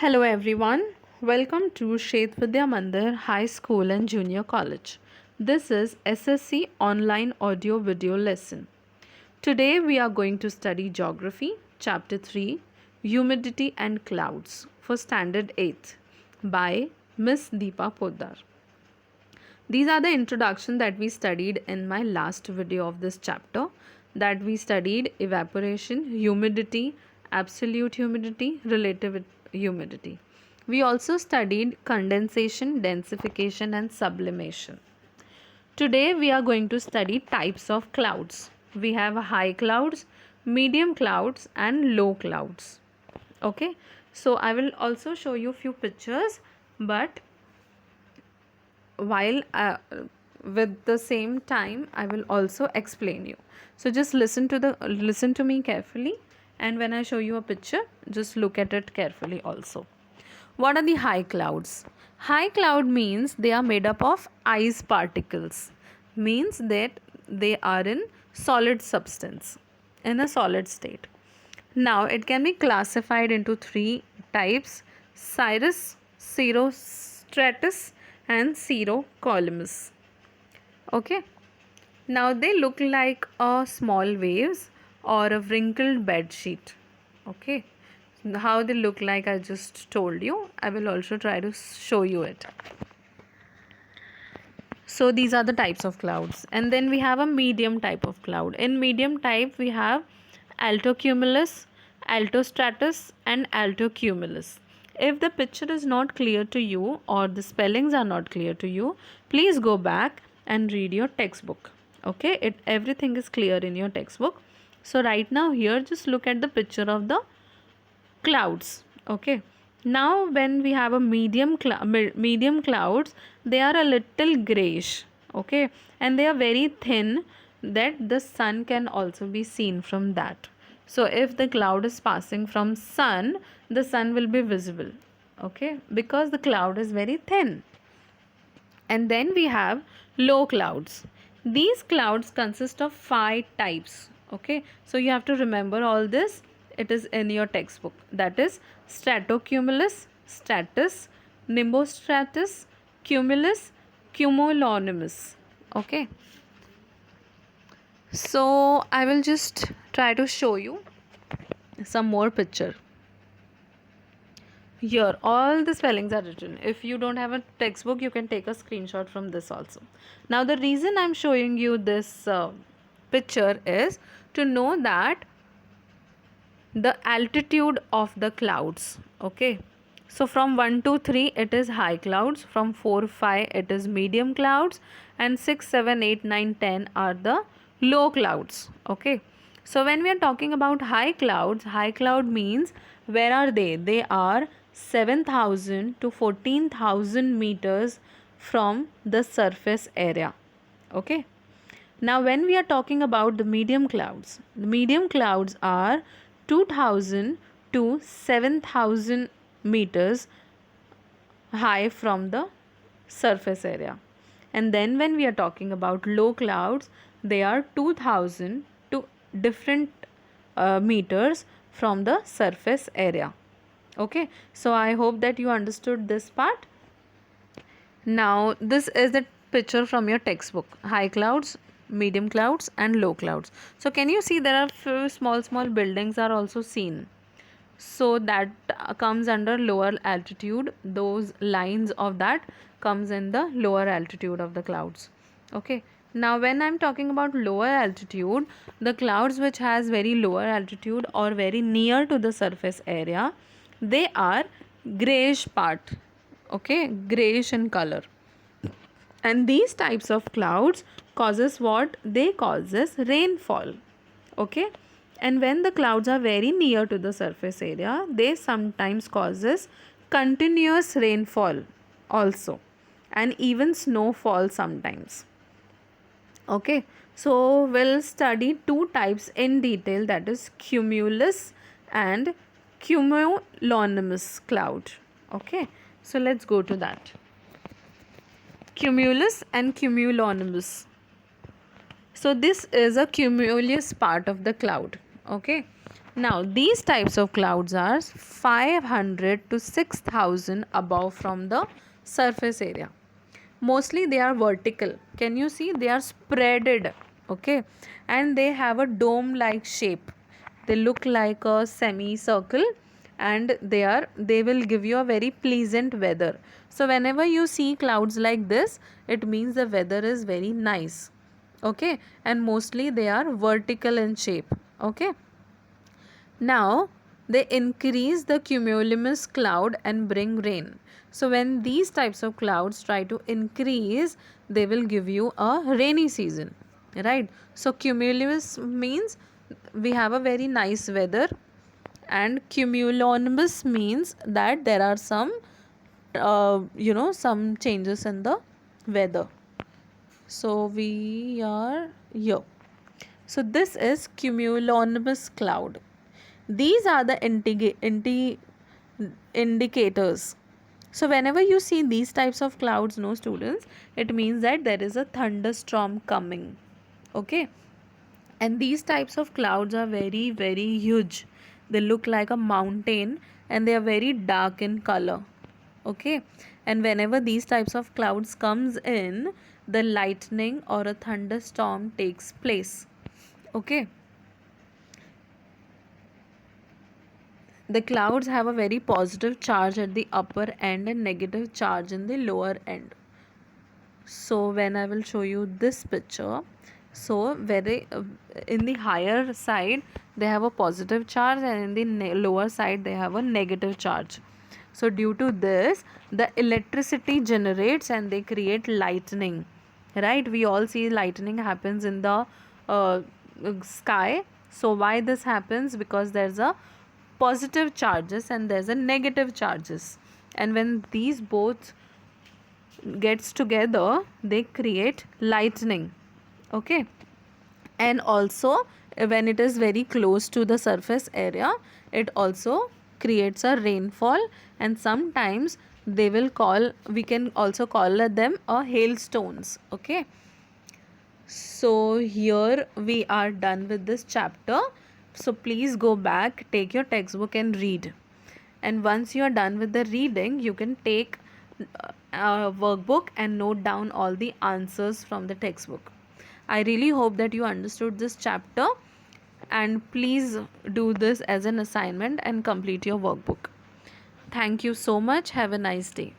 Hello everyone, welcome to Shet Vidya Mandir High School and Junior College. This is SSC online audio video lesson. Today we are going to study Geography, Chapter 3, Humidity and Clouds for Standard 8th by Miss Deepa Poddar. These are the introduction that we studied in my last video of this chapter, that we studied evaporation, humidity, absolute humidity, relative humidity. We also studied condensation, densification and sublimation. Today we are going to study types of clouds. We have high clouds, medium clouds and low clouds. Okay, so I will also show you few pictures, but while with the same time I will also explain you. So just listen to me carefully, and when I show you a picture, just look at it carefully also. What are the high clouds? High cloud means they are made up of ice particles, means that they are in solid substance, in a solid state. Now it can be classified into three types: cirrus, cirrostratus and cirrocolumus. Okay, now they look like a small waves or a wrinkled bed sheet. Okay, how they look like I just told you. I will also try to show you it. So these are the types of clouds, and then we have a medium type of cloud. In medium type we have altocumulus, altostratus and altocumulus. If the picture is not clear to you or the spellings are not clear to you, please go back and read your textbook. Okay, everything is clear in your textbook. So right now here just look at the picture of the clouds. Okay, now when we have a medium clouds, they are a little grayish. Okay, and they are very thin, that the sun can also be seen from that. So if the cloud is passing from sun, the sun will be visible. Okay, because the cloud is very thin. And then we have low clouds. These clouds consist of 5 types. Okay, so you have to remember all this. It is in your textbook. That is stratocumulus, stratus, nimbostratus, cumulus, cumulonimbus. Okay, so I will just try to show you some more picture. Here all the spellings are written. If you don't have a textbook, you can take a screenshot from this also. Now the reason I'm showing you this picture is to know that the altitude of the clouds. Okay, so from 1 to 3 it is high clouds, from 4 5 it is medium clouds, and 6 7 8 9 10 are the low clouds. Okay, so when we are talking about high clouds, high cloud means where are they? They are 7,000 to 14,000 meters from the surface area. Okay, now when we are talking about the medium clouds are 2,000 to 7,000 meters high from the surface area. And then when we are talking about low clouds, they are 2,000 to different meters from the surface area. Okay, so I hope that you understood this part. Now this is the picture from your textbook: high clouds, medium clouds and low clouds. So can you see there are few small buildings are also seen? So that comes under lower altitude. Those lines of that comes in the lower altitude of the clouds. Okay, now when I'm talking about lower altitude, the clouds which has very lower altitude or very near to the surface area, they are grayish part. Okay, grayish in color. And these types of clouds causes what? They causes rainfall. Okay, and when the clouds are very near to the surface area, they sometimes causes continuous rainfall also, and even snowfall sometimes. Okay, so we'll study two types in detail, that is cumulus and cumulonimbus cloud. Okay, so let's go to that. Cumulus and cumulonimbus. So this is a cumulus part of the cloud. Okay, Now, these types of clouds are 500 to 6,000 above from the surface area. Mostly they are vertical. Can you see? They are spreaded, okay, and they have a dome like shape. They look like a semicircle, and they will give you a very pleasant weather. So whenever you see clouds like this, it means the weather is very nice, okay, and mostly they are vertical in shape, okay. Now they increase the cumulus cloud and bring rain. So when these types of clouds try to increase, they will give you a rainy season, right? So cumulus means we have a very nice weather, and cumulonimbus means that there are some some changes in the weather. So we are here. So this is cumulonimbus cloud. These are the indicators. So whenever you see these types of clouds, no students, it means that there is a thunderstorm coming, okay. And these types of clouds are very very huge. They look like a mountain, and they are very dark in color, okay. And whenever these types of clouds comes in, the lightning or a thunderstorm takes place, okay. The clouds have a very positive charge at the upper end and negative charge in the lower end. So when I will show you this picture, so very in the higher side they have a positive charge, and in the lower side they have a negative charge. So due to this, the electricity generates and they create lightning, right? We all see lightning happens in the sky. So why this happens? Because there's a positive charges and there's a negative charges, and when these both gets together, they create lightning, okay. And also when it is very close to the surface area, it also creates a rainfall, and sometimes we can also call them a hailstones, okay. So here we are done with this chapter. So please go back, take your textbook and read. And once you are done with the reading, you can take a workbook and note down all the answers from the textbook. I really hope that you understood this chapter, and please do this as an assignment and complete your workbook. Thank you so much. Have a nice day.